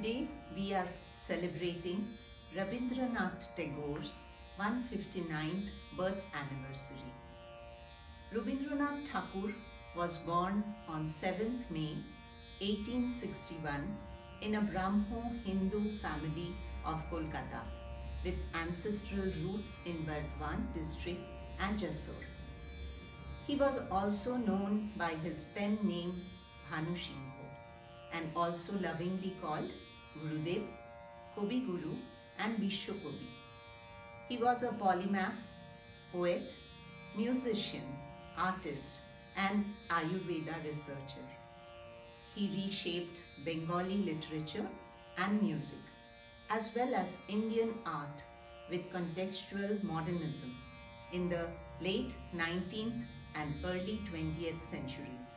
Today we are celebrating Rabindranath Tagore's 159th birth anniversary. Rabindranath Tagore was born on 7th May 1861 in a Brahmo Hindu family of Kolkata with ancestral roots in Burdwan district and Jasor. He was also known by his pen name Bhanu Singh and also lovingly called Gurudev, Kobi Guru and Vishwa Kobi. He was a polymath, poet, musician, artist and Ayurveda researcher. He reshaped Bengali literature and music as well as Indian art with contextual modernism in the late 19th and early 20th centuries.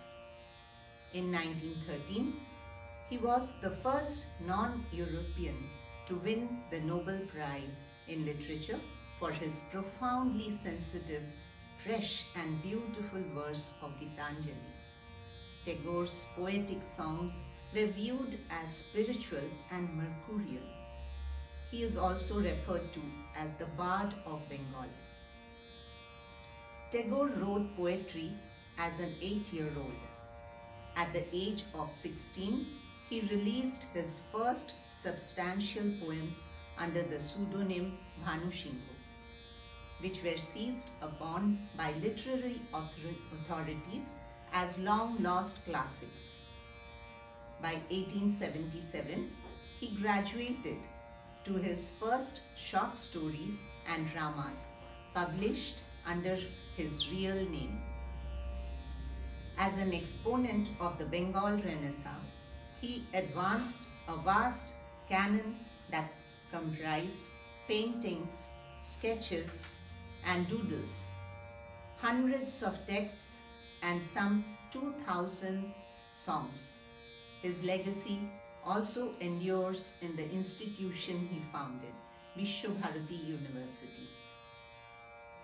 In 1913, he was the first non-European to win the Nobel Prize in Literature for his profoundly sensitive, fresh and beautiful verse of Gitanjali. Tagore's poetic songs were viewed as spiritual and mercurial. He is also referred to as the Bard of Bengal. Tagore wrote poetry as an 8-year-old. At the age of 16, he released his first substantial poems under the pseudonym Bhanu Singh, which were seized upon by literary authorities as long-lost classics. By 1877, he graduated to his first short stories and dramas published under his real name. As an exponent of the Bengal Renaissance, he advanced a vast canon that comprised paintings, sketches, and doodles, hundreds of texts, and some 2,000 songs. His legacy also endures in the institution he founded, Vishwabharati University.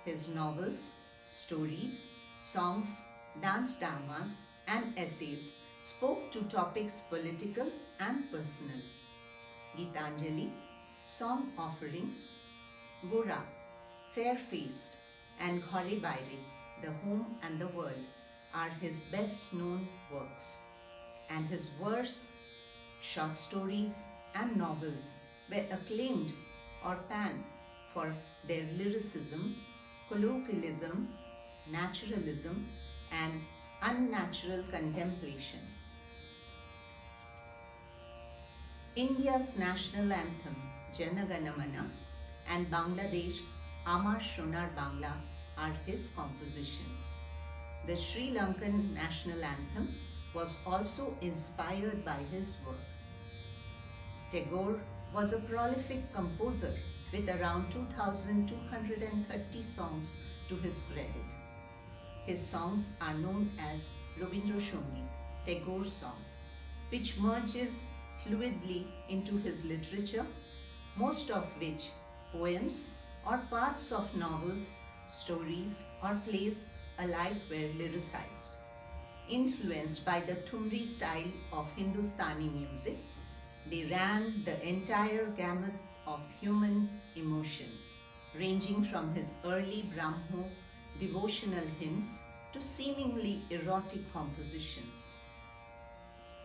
His novels, stories, songs, dance dramas, and essays spoke to topics political and personal. Gitanjali, Song Offerings, Gora, Fair-Faced, and Ghare Baire, The Home and the World are his best known works, and his verse, short stories, and novels were acclaimed or panned for their lyricism, colloquialism, naturalism, and unnatural contemplation. India's national anthem, Jana Gana Mana, and Bangladesh's Amar Shonar Bangla are his compositions. The Sri Lankan national anthem was also inspired by his work. Tagore was a prolific composer with around 2,230 songs to his credit. His songs are known as Rabindra Sangit, Tagore's song, which merges fluidly into his literature, most of which poems or parts of novels, stories, or plays alike were lyricized. Influenced by the Thumri style of Hindustani music, they ran the entire gamut of human emotion, ranging from his early Brahmo devotional hymns to seemingly erotic compositions.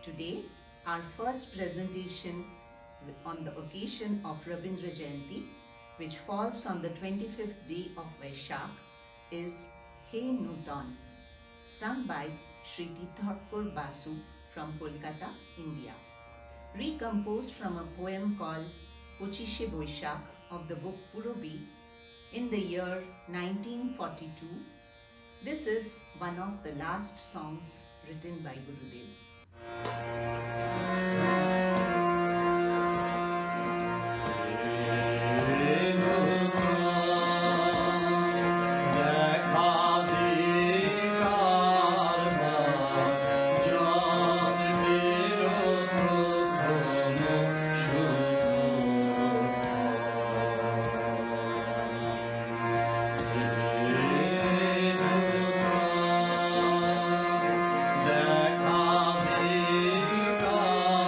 Today, our first presentation on the occasion of Rabindra Jayanti, which falls on the 25th day of Vaishakh, is Hey Nutan, sung by Shri Tithakur Basu from Kolkata, India. Recomposed from a poem called Pochishe Boishakh of the book Purabi in the year 1942, this is one of the last songs written by Gurudev. দেখা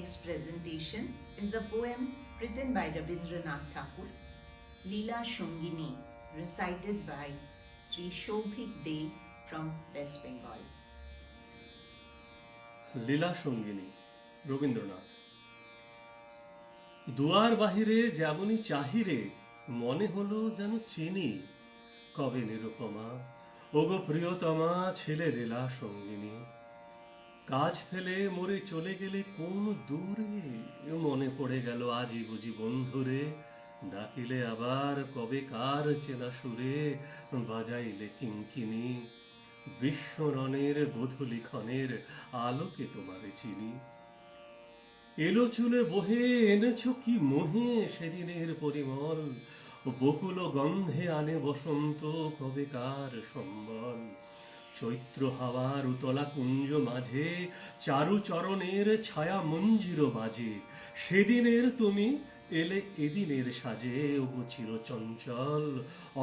next presentation is a poem written by Rabindranath Tagore, Leela Shungini, recited by Sri Shobhik De from West Bengal. লীলা সঙ্গিনী, রবীন্দ্রনাথ। দুয়ার বাহিরে যেমনই চাহিরে, মনে হলো যেন চিনি কবে নিরুপমা, ওগো প্রিয়তমা ছেলে লীলা সঙ্গিনী। কাজ ফেলে মরে চলে গেলে কোন দূরে, মনে পড়ে গেল আজই বুঝি বন্ধুরে। ডাকিলে আবার কবে কার চেনা সুরে, বাজাইলে কিঙ্কিনি। বিশ্বরণের গোধূলি ক্ষণের আলোকে তোমারে চিনি। এলো চুলে বহে এনেছ কি মোহে সেদিনের পরিমল, বকুল গন্ধে আনে বসন্ত কবেকার সম্বল। চৈত্র হাওয়ার উতলা কুঞ্জ মাঝে চারু চরণের ছায়া মঞ্জির বাজে। সেদিনের তুমি এলে এদিনের সাজে, ওগো চির চঞ্চল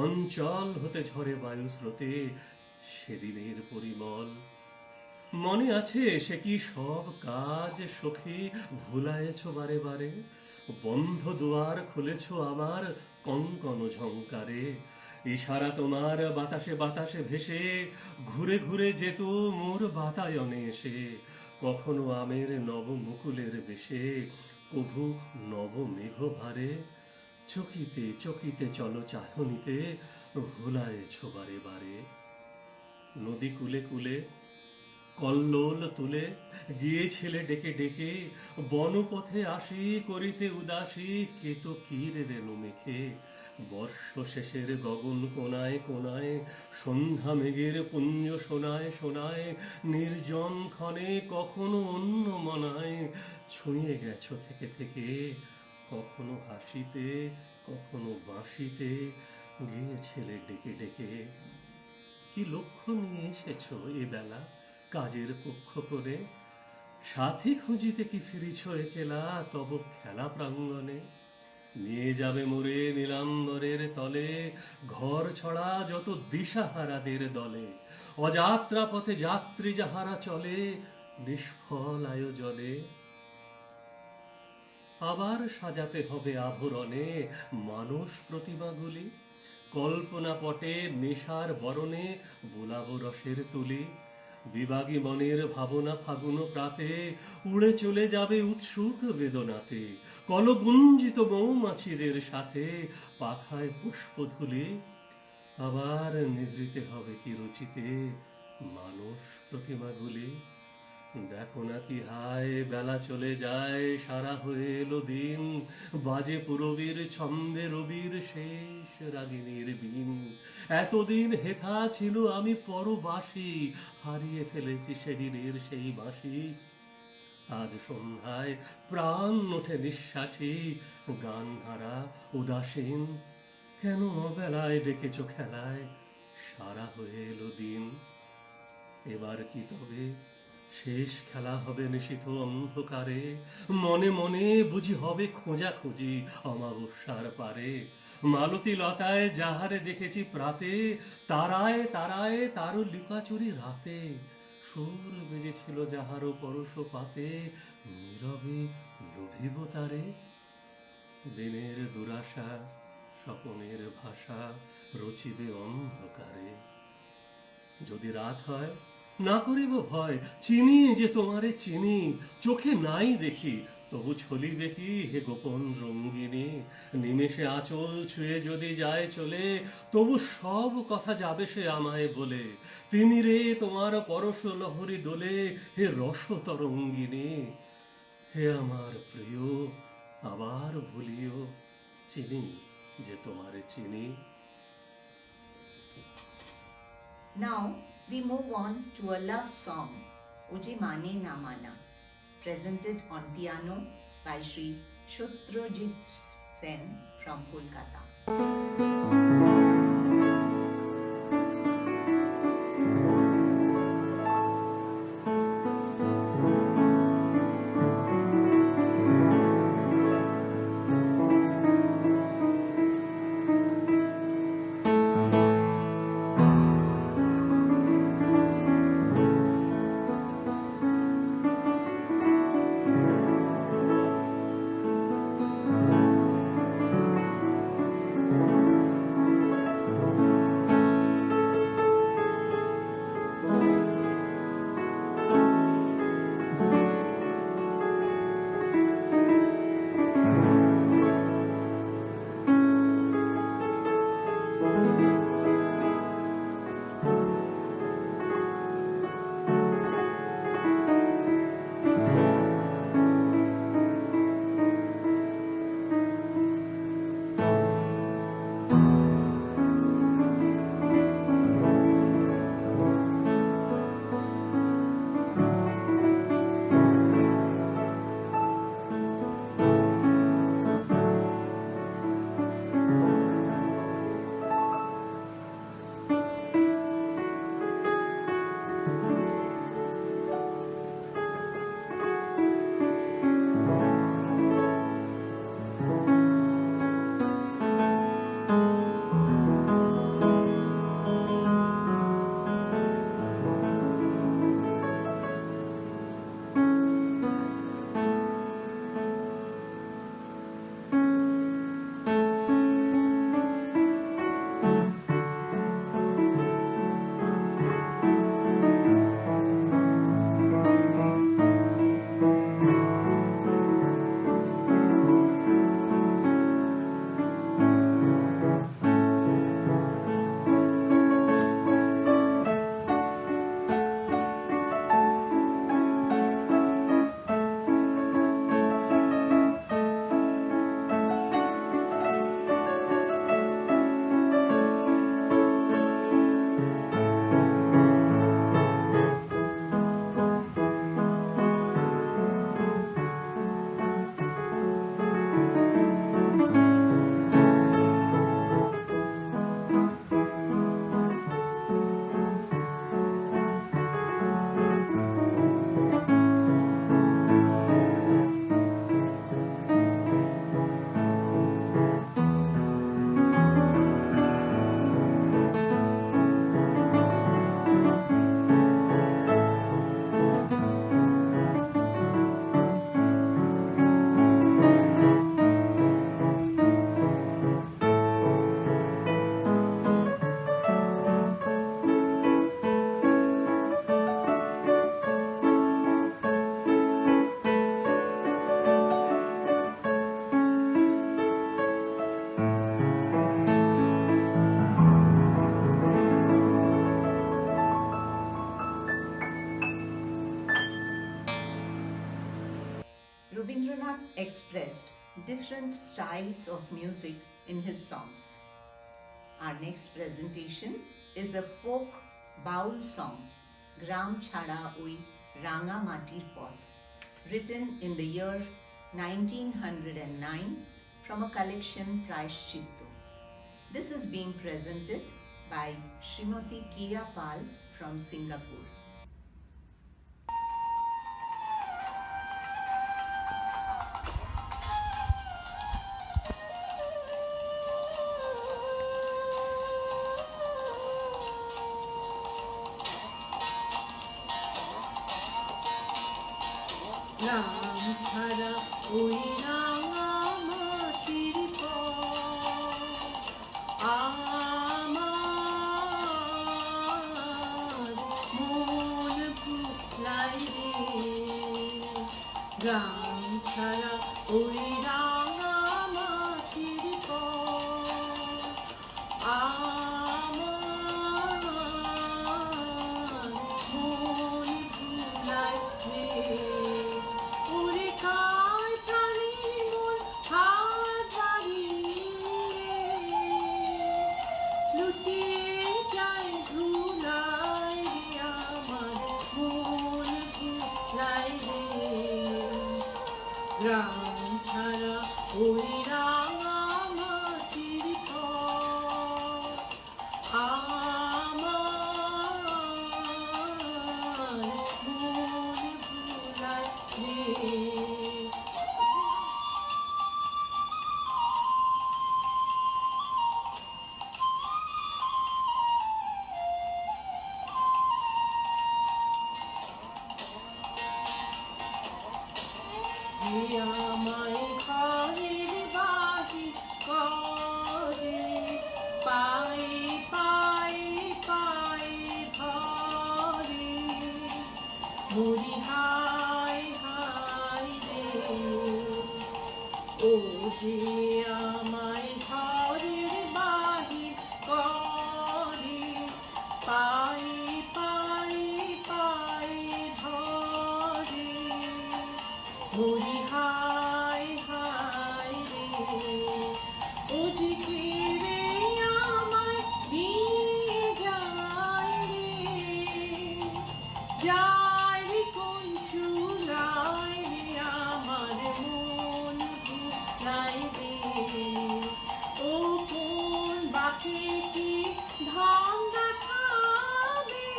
অঞ্চল হতে ঝরে বায়ু স্রোতে সেদিনের পরিমল। মনে আছে সে কি সব কাজ সখী ভুলায়েছ বারে বারে, বন্ধ দুয়ার খুলেছ আমার কঙ্কন ঝংকারে। ইশারা তোমার বাতাসে বাতাসে ভেসে ঘুরে ঘুরে যেত মোর বাতায়নে এসে। কখনো আমের নব মুকুলের বেশে, কভু নব মেঘ ভারে। চকিতে চকিতে চলো চাহনিতে ভুলায়েছ বারে বারে। নদী কুলে কুলে কল্লোল তুলে গিয়েছিলে ডেকে ডেকে, বনপথে আসি করিতে উদাসী কেতো কীর রেণু মেখে। বর্ষ শেষের গগন কোনায় কোনায় সন্ধ্যা মেঘের পুঞ্জ শোনায় শোনায়, নির্জন ক্ষণে কখনো অন্য মনায় ছুঁয়ে গেছ থেকে থেকে। কখনো হাসিতে কখনো বাঁশিতে গিয়েছিলে ডেকে ডেকে। কি লক্ষ্য নিয়ে এসেছ এ বেলা কাজের কক্ষ করে, সাথী খুঁজিতে কি ফিরিছ একেলা তব খেলা প্রাঙ্গণে। নিয়ে যাবে মোরে নীলাম্বরের তলে, ঘর ছড়া যত দিশাহারাদের দলে। অযাত্রা পথে যাত্রী যাহারা চলে, নিষ্ফল আয়োজনে। আবার সাজাতে হবে আভরণে মানুষ প্রতিমাগুলি, কল্পনা পটে নেশার বরণে বোলাবো রসের তুলি। বিবাগী মনের ভাবনা ফাগুন প্রাতে উড়ে চলে যাবে উৎসুক বেদনাতে, কলগুঞ্জিত মৌমাছিদের সাথে পাখায় পুষ্পধুলি। আবার নিভৃতে হবে কি রুচিতে মানুষ প্রতিমাগুলি। দেখো না কি হায় বেলা চলে যায়, সারা হয়ে এলো দিন, বাজে পুরবীর ছন্দে রবির শেষ রাগিনীর বিন। এতদিন হেথা ছিল আমি পরবাসী, হারিয়ে ফেলেছি সেদিনের সেই বাঁশি। আজ সন্ধ্যায় প্রাণ ওঠে নিঃশ্বাসী, গান হারা উদাসীন। কেন অবেলায় ডেকেছ খেলায়, সারা হয়ে এলো দিন। এবার কি তবে শেষ খেলা হবে নিশীথ অন্ধকারে, মনে মনে বুঝি হবে খোঁজাখুঁজি অমাবস্যার পারে। মালতী লতায় যাহারে দেখেছি প্রাতে, তারায় তারায় তারও লুকাচুরি রাতে। সুর বেজেছিল যাহারও পরশ পাতে, নীরবে লোভিব তারে। দিনের দুরাশা স্বপনের ভাষা রচিবে অন্ধকারে। যদি রাত হয় না করিব ভয়, চিনি যে তোমারে চিনি, চোখে নাই দেখি তবু ছলিবে কি হে গোপন রঙ্গিনী। নিমেষে আঁচল ছুঁয়ে যদি যায় চলে, তবু সব কথা যাবে সে আমায় বলে। তিনি রে তোমার পরশ লহরী দোলে, হে রস তরঙ্গিনী। হে আমার প্রিয় আবার ভুলিও, চিনি যে তোমারে চিনি। Now we move on to a love song, Oje Mane Na Mana, presented on piano by Sri Shutrajit Sen from Kolkata. expressed different styles of music in his songs. Our next presentation is a folk baul song, Gram Chhada Oi Ranga Matir Poth, written in the year 1909 from a collection Prayashchitto. This is being presented by Srimati Kia Pal from Singapore. Gram chhada oi ranga matir poth, amar mon bhulai re. Gram chhada oi ranga matir poth, amar mon bhulai re. ওরে কার প্রাণে মোর হাত বাড়িয়ে লুটিয়ে যায় ধুলায় রে আমার মন ভুলায় রে। গ্রাম ছাড়া ওই রাঙা মাটির পথ আমার মন ভুলায় রে। আমায় ঘরের বাহির করে পায়ে পায়ে পায়ে ধরে মরি হায় হায় রে। ও যে আমায় ঘরের বাহির করে পায়ে পায়ে পায়ে ধরে মরি হায় হায় রে। ও যে কে রে আমায় নিয়ে যায় রে, যায় রে কোন চুলায় রে আমার মন ভুলায় রে। ও কোন বাকে কি ধান দেখাবে,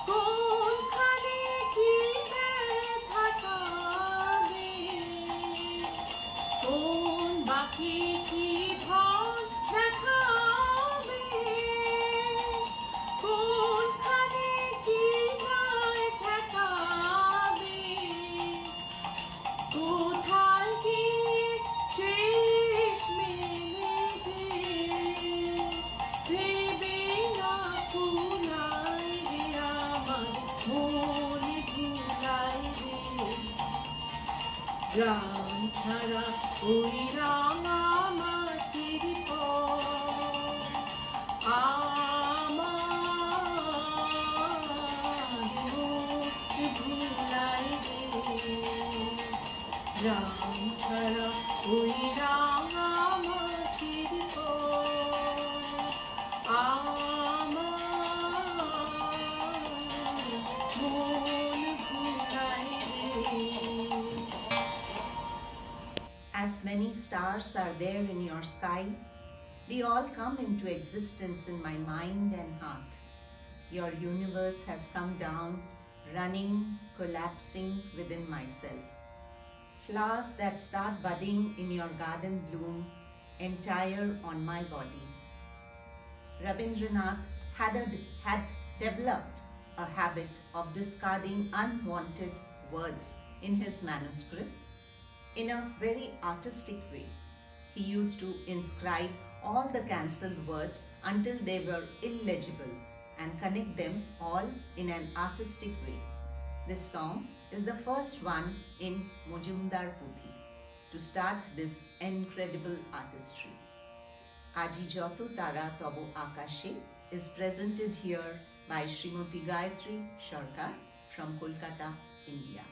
কোনখানে কি ব্যথা পাবে, কোন বাকি কি ধন দেখাবে, কোনখানে কি গায়ে ঠেকাবে, কোথায় গিয়ে শেষ মেলেছে ভেবে না কুলায় রে আমার মন ভুলায় রে। গ্রাম ছাড়া ওই রাঙা মাটির পথ আমার মন ভুলায় রে। গ্রাম ছাড়া ওই রাঙা মাটির পথ আমার মন ভুলায় রে। As many stars are there in your sky, they all come into existence in my mind and heart. Your universe has come down, running, collapsing within myself. Flowers that start budding in your garden bloom entire on my body. Rabindranath had developed a habit of discarding unwanted words in his manuscript in a very artistic way. He used to inscribe all the cancelled words until they were illegible and connect them all in an artistic way. This song is the first one in Mojumdar Puthi to start this incredible artistry. Aji Joto Tara Tobo Akashe is presented here by Srimati Gayatri Sarkar from Kolkata, India.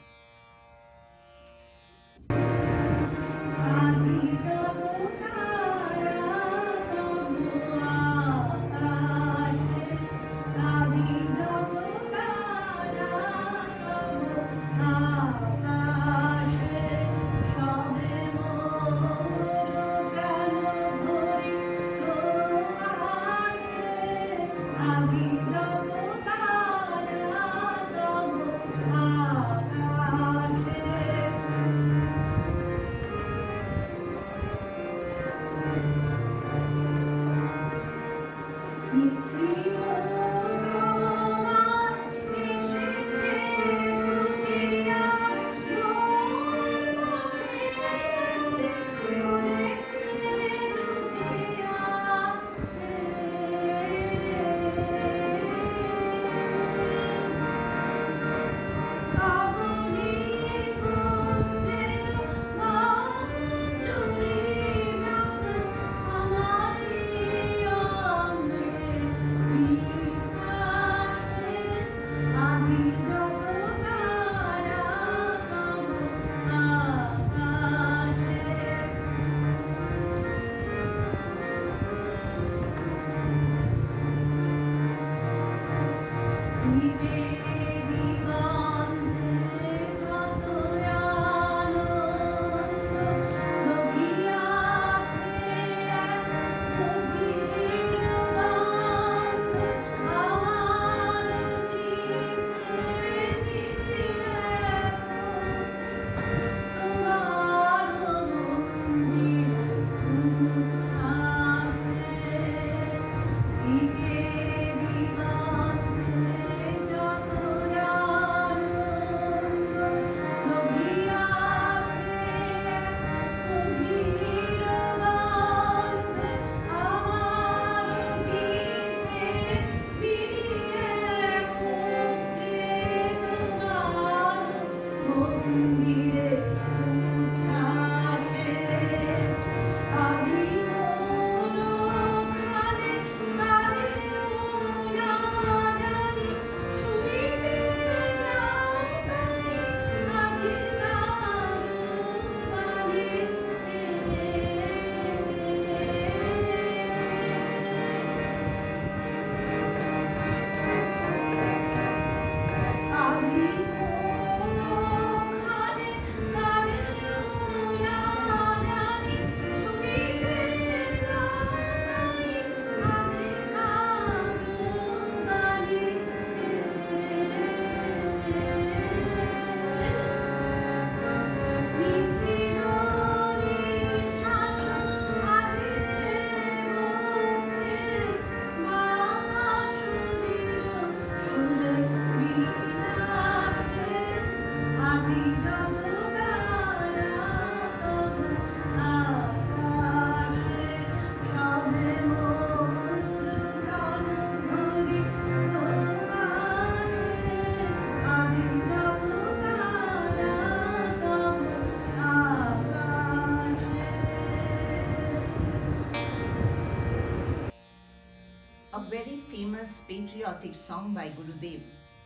famous patriotic song by Gurudev,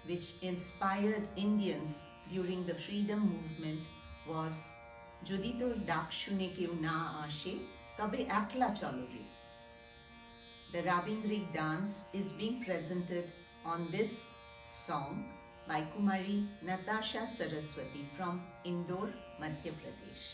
which inspired Indians during the freedom movement, was Jodi Tor Dak Shune Keu Na Ashe, Tabe Ekla Chalo Re. The Rabindrik dance is being presented on this song by Kumari Natasha Saraswati from Indore, Madhya Pradesh.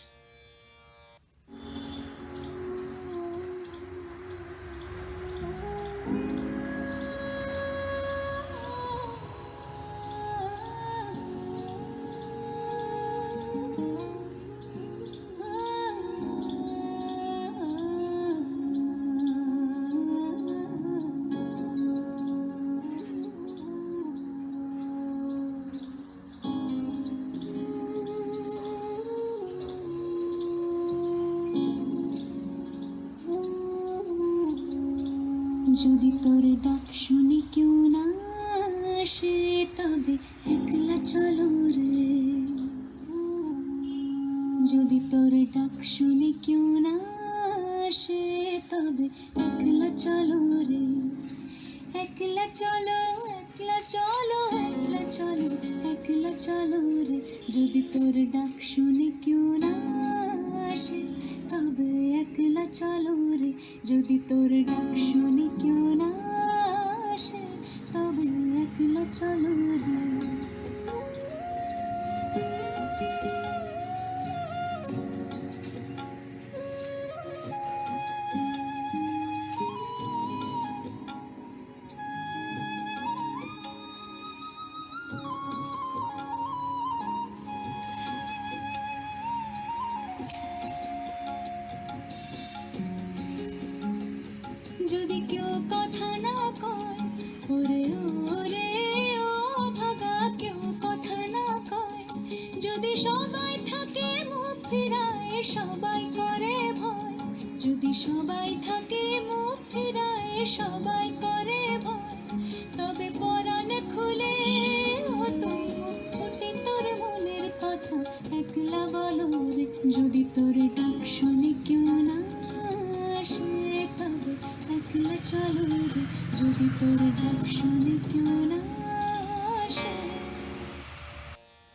যদি তোর ডাক শুনে কেউ না আসে তবে একলা চলো রে যদি তোর ডাক শুনে কেউ না আসে তবে একলা চলো রে একলা চলো একলা চলো একলা চলো একলা চলো রে যদি তোর ডাক শুনে কেউ না আসে তবে একলা চলো রে যদি তোর ডাক শুনে কেউ না আসে তবে একলা চলো রে যদি কেউ কথা না কয় ওরে ওরে ও ভাগা কেউ কথা না কয় যদি সবাই থাকে মুখ ফিরায় সবাই করে ভয় যদি সবাই থাকে মুখ ফিরায় সবাই করে ভয় তবে পরাণ খুলে ও তুই মুখ ফুটে তোর মনের কথা একলা বলো রে যদি তোর ডাক শুনে কেউ না আসে তবে একলা চলো রে যদি তোর ডাক শুনে কেউ না আসে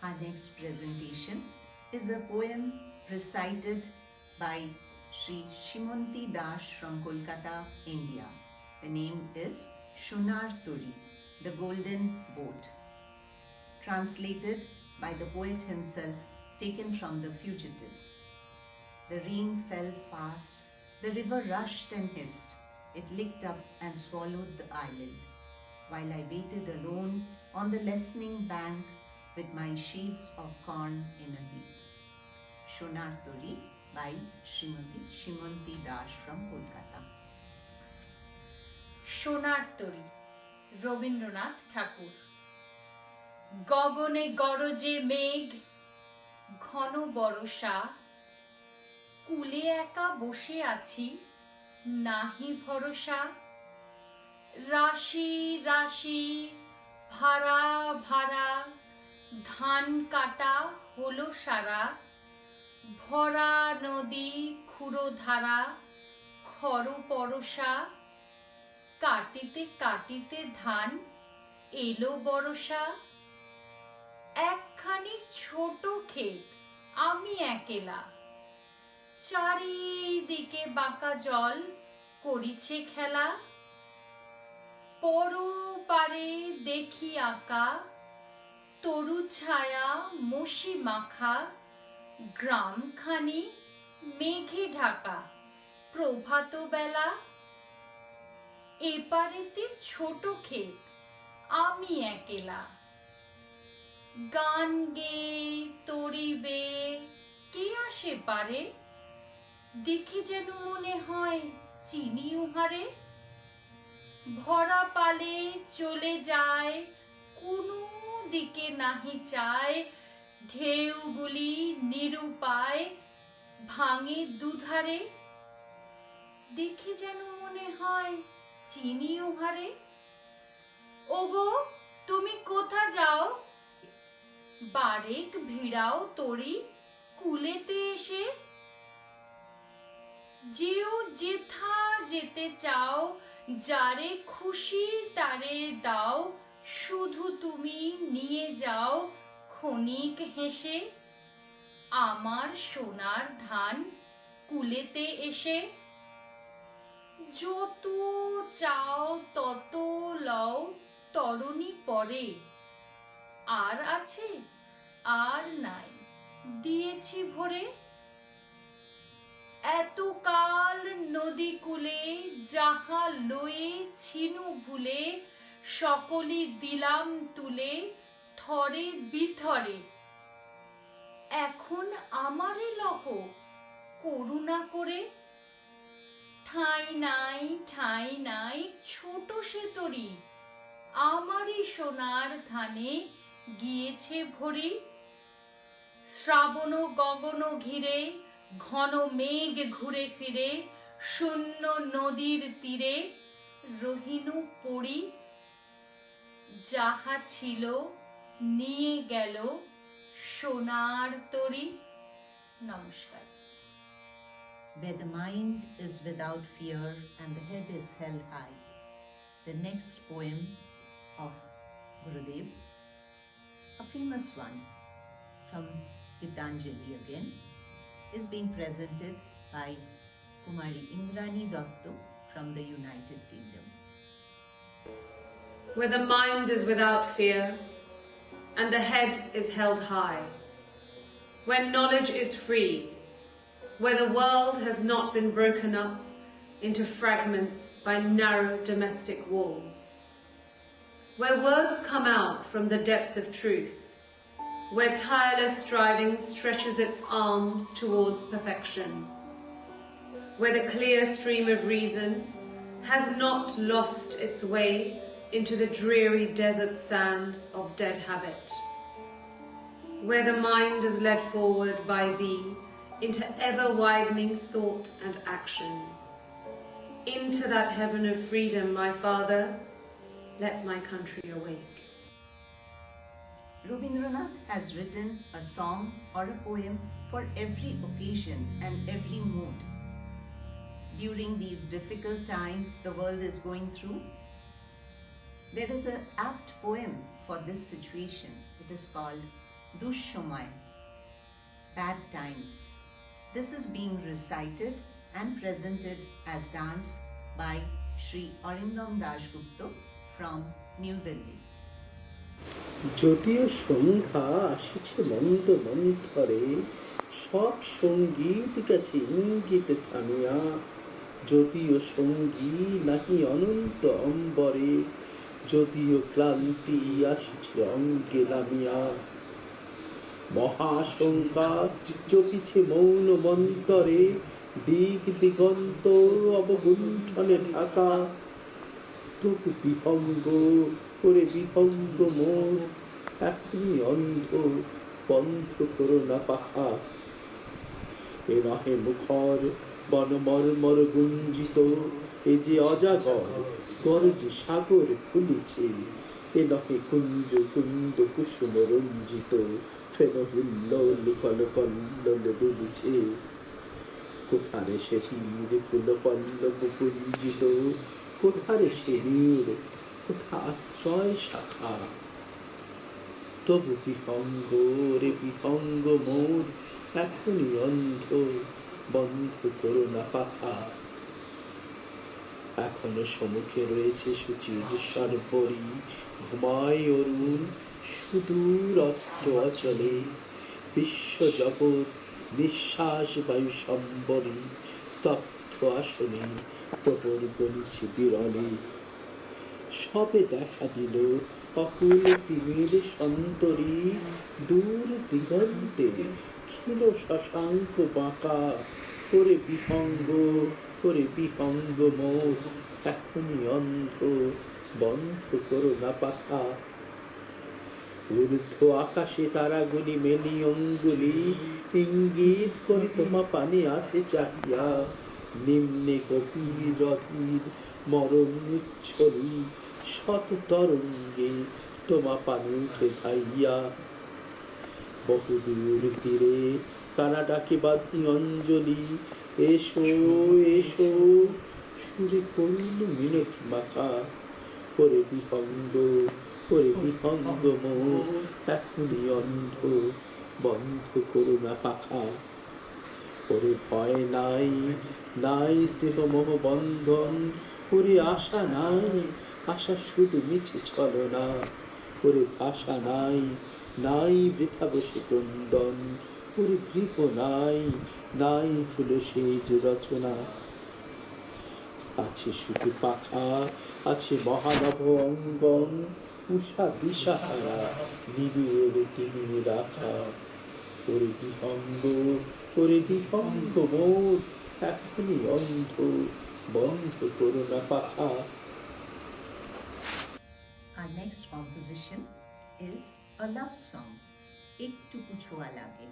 Our next presentation is a poem recited by Sri Shimonti Das from Kolkata, India. The name is Shunar Turi, the Golden Boat. Translated by the poet himself, taken from The Fugitive. The rain fell fast, the river rushed and hissed. It licked up and swallowed the island, while I waited alone on the lessening bank with my sheaves of corn in a heap. Shunar Turi by Srimati Shimonti Das from Kolkata. সোনার তরী রবীন্দ্রনাথ ঠাকুর। গগনে গরজে মেঘ, ঘন বরষা, কুলে একা বসে আছি, নাহি ভরসা। রাশি রাশি ভাড়া ভাড়া, ধান কাটা হলো সারা। ভরা নদী খুঁড়ো ধারা, খর পরশা। কাটিতে কাটিতে ধান এলো বরষা। একখানি ছোট ক্ষেত আমি একেলা, চারিদিকে বাঁকা জল করিছে খেলা। পরপারে দেখি আঁকা, তরু ছায়া মসি মাখা। গ্রামখানি মেঘে ঢাকা, প্রভাত বেলা। এপারেতে ছোট ক্ষেত আমি একেলা। গান গেয়ে তরিবে কে আসে পারে, দেখে যেন মনে হয় চিনি উহারে। ভরা পালে চলে যায়, কোনো দিকে নাহি চায়। ঢেউগুলি নিরুপায় ভাঙে দুধারে, দেখে যেন মনে হয় চিনি উহারে। ওগো তুমি কোথা যাও, বারেক ভিড়াও তরি কুলেতে এসে। যেও যেথা যেতে চাও, যারে খুশি তারে দাও, শুধু তুমি নিয়ে যাও ক্ষণিক হেসে আমার সোনার ধান কুলেতে এসে। যত চাও তত লও তরণী পরে, আর আছে আর নাই দিয়েছি ভরে। এতকাল নদী কূলে যাহা লয়ে ছিনু ভুলে, সকলই দিলাম তুলে থরে বিথরে। এখন আমারে লহ করুণা করে, ঠাঁই নাই ছোট সে তরি, আমারই সোনার ধানে গিয়েছে ভরি। শ্রাবণ গগন ঘিরে ঘন মেঘ ঘুরে ফিরে, শূন্য নদীর তীরে রহিনু পড়ি। যাহা ছিল নিয়ে গেল সোনার তরি। নমস্কার। Where the mind is without fear and the head is held high. The next poem of Gurudev, a famous one from Gitanjali again, is being presented by Kumari Indrani Datto from the United Kingdom. Where the mind is without fear and the head is held high, when knowledge is free, where the world has not been broken up into fragments by narrow domestic walls, where words come out from the depth of truth, where tireless striving stretches its arms towards perfection, where the clear stream of reason has not lost its way into the dreary desert sand of dead habit, where the mind is led forward by thee into ever-widening thought and action. Into that heaven of freedom, my Father, let my country awake. Rabindranath has written a song or a poem for every occasion and every mood. During these difficult times the world is going through, there is an apt poem for this situation. It is called Dushomay, Bad Times. This is being recited and presented as dance by Shri Arindam Dasgupta from New Delhi. যদিও সন্ধ্যা আসিছে মন্দ মন্থরে, সব সঙ্গীত গেছে ইঙ্গিতে থামিয়া। যদিও সঙ্গী নাহি অনন্ত অম্বরে, যদিও ক্লান্তি আসিছে অঙ্গে নামিয়া। মহাশঙ্কা জপিছে মৌন মন্তরে, দিক দিগন্ত অবগুণ্ঠনে ঢাকা। তবু বিহঙ্গ ওরে বিহঙ্গ মোর, এখনই অন্ধ বন্ধ করো না পাখা। এ নহে মুখর বনমর্মর গুঞ্জিত, এ যে অজাগর গরজে সাগর ফুলিছে। এ নহে কুঞ্জ কুন্দ কুসুম রঞ্জিত, ফেন হিল্লোল কল কল্লোলে দুলিছে। কোথারে সে তীর ফুল পল্লব কুঞ্জিত, কোথারে সে নীর, কোথা আশ্রয় শাখা। তবু বিহঙ্গ রে বিহঙ্গ মোর, এখনই অন্ধ বন্ধ করো না পাখা। এখনো সম্মুখে রয়েছে সুচির সর্বরী, ঘুমায় অরুণ সুদূর অস্ত অচলে। বিশ্ব জগৎ নিঃশ্বাস বায়ু সম্বরী, স্তব্ধ আসনে প্রহর গলিছে বিরলে। সবে দেখা দিল অকুল তিমির সন্তরী, দূর দিগন্তে ক্ষীণ শশাঙ্ক বাঁকা। ওরে বিহঙ্গ ওরে বিহঙ্গ মোর, এখনই অন্ধ বন্ধ করো না পাখা। ঊর্ধ্ব আকাশে তারাগুলি মেলি অঙ্গুলি, ইঙ্গিত করি তোমা পানে আছে চাহিয়া। নিম্নে গভীর অধীর মরণ উচ্ছলি, শত তরঙ্গে তোমা পানে উঠে ধাইয়া। বহুদূর তীরে কারা ডাকে বাঁধি অঞ্জলি, এসো এসো সুরে করুণ মিনতি মাখা, ওরে বিহঙ্গ, ওরে বিহঙ্গ মোর, এখনই অন্ধ, বন্ধ করো না পাখা। ওরে ভয় নাই, নাই স্নেহ মোহ বন্ধন, ওরে আশা নাই, আশা শুধু মিছে ছলনা। ওরে ভাষা নাই, নাই বৃথা বসে ক্রন্দন, ওরে গৃহ নাই, নাই ফুল সেজ রচনা। আছে শুধু পাখা, আছে মহানভ অঙ্গন, উষা দিশাহারা নিবিড় তিনি রাখা। ওরে বিহঙ্গ, ওরে বিহঙ্গ মোর, এখনই অন্ধ, বন্ধ করো না পাখা। Our next composition is a love song, Ek Tu Puchwa Lage.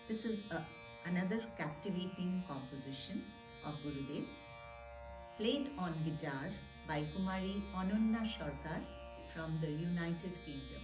This is another captivating composition of Gurudev, played on guitar by Kumari Ananya Sarkar from the United Kingdom.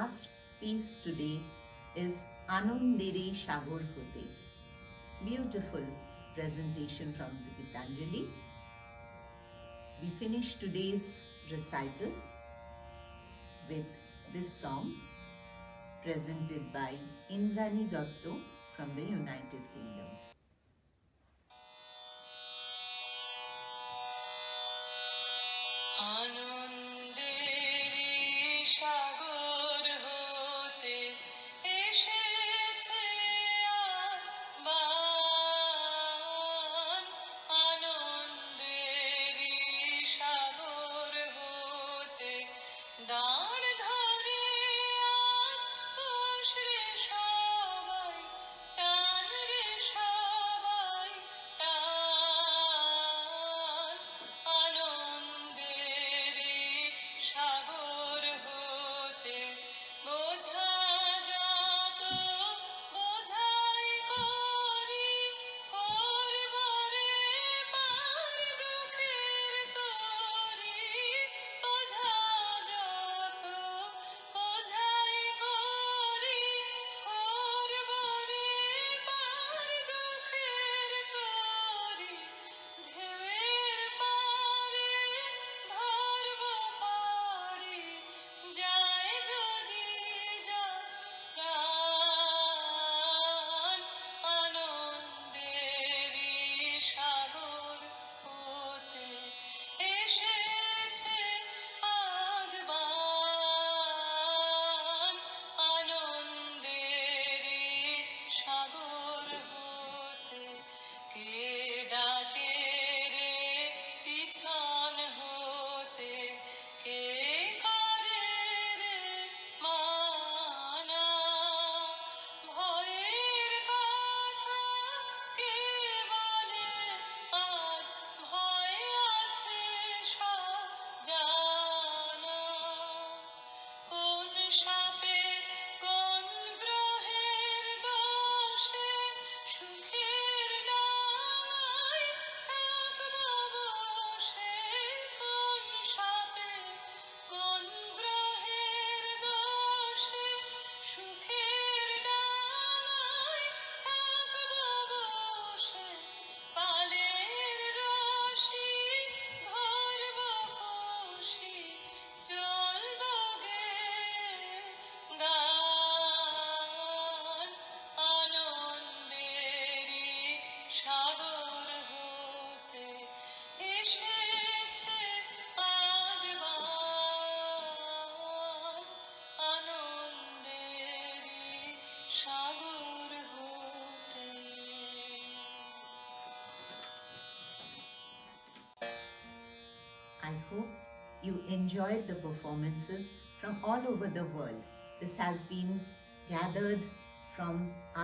last piece today is Anondere Shagor Hote. Beautiful presentation from the Gitanjali. We finish today's recital with this song presented by Indrani Dotto from the United Kingdom. আনন্দেরি সাগর হতে এসেছে আজ বান, আনন্দেরি সাগর হতে দাঁড় ধরে আজ বসরে সবাই, টান রে সবাই টান, আনন্দেরি সাগর হতে বোঝা যত বোঝাই করি, করব রে পার দুঃখের তরি, বোঝা যত বোঝাই করি, করব রে পার দুঃখের তরি, ঢেউয়ের পারে ধরব পাড়ি, যায় যদি যাক প্রাণ, আনন্দেরি সাগর হতে এসেছে আজ বান, আনন্দেরি সাগর হতে কে ডাকে রে পিছন হতে, কে করে রে মানা, ভয়ের কথা কে বলে আজ, ভয় আছে সব জানা, কোন সাপে কোন গ্রহের দোষে সুখের ডাঙায় থাকব বসে, কোন সাপে কোন গ্রহের দোষে সুখের ডাঙায় থাকব বসে, পালের রশি ধরব কষি, চলব গে গান, আনন্দেরি সাগর হতে এসেছে আজ বান, আনন্দেরি সাগর হতে। I hope you enjoyed the performances from all over the world. This has been gathered from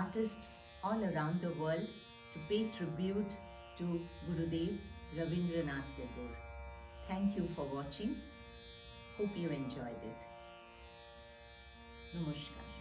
artists all around the world to pay tribute to Gurudev Rabindranath Tagore. Thank you for watching. Hope you enjoyed it. Namaskar.